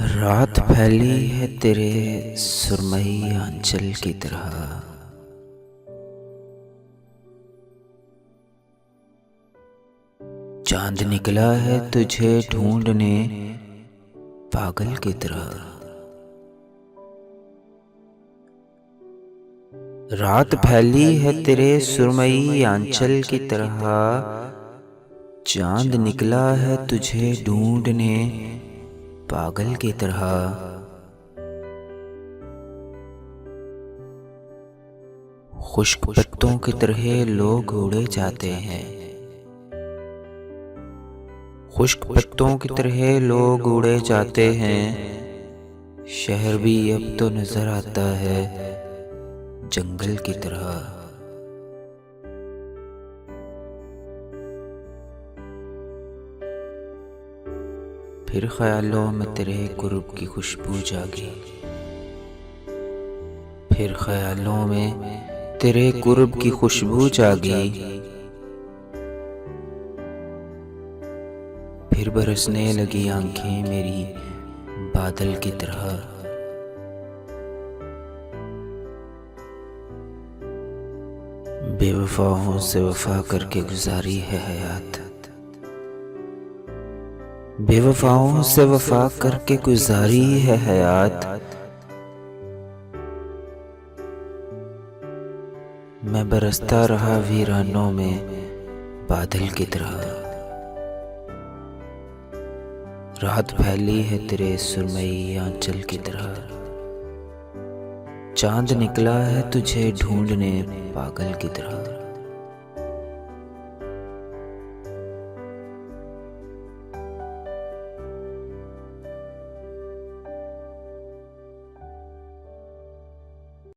रात फैली है तेरे सुरमई आंचल की तरह। चांद निकला है तुझे ढूंढने पागल की तरह। रात फैली है तेरे सुरमई आंचल की तरह। चांद निकला है तुझे ढूंढने पागल की तरह। खुश्क पत्तों की तरह लोग उड़े जाते हैं। खुश्क पत्तों की तरह लोग उड़े जाते हैं। शहर भी अब तो नजर आता है जंगल की तरह। फिर ख्यालों में तेरे कुर्ब की खुशबू जागी। फिर ख्यालों में तेरे कुर्ब की खुशबू जागी। फिर बरसने लगी आंखें मेरी बादल की तरह। बेवफाओं से वफा करके गुजारी है हयात। बेवफाओं से वफा करके गुजारी है हयात। मैं बरसता रहा वीरानों में बादल की तरह। रात फैली है तेरे सुरमई आंचल की तरह। चांद निकला है तुझे ढूंढने पागल की तरह।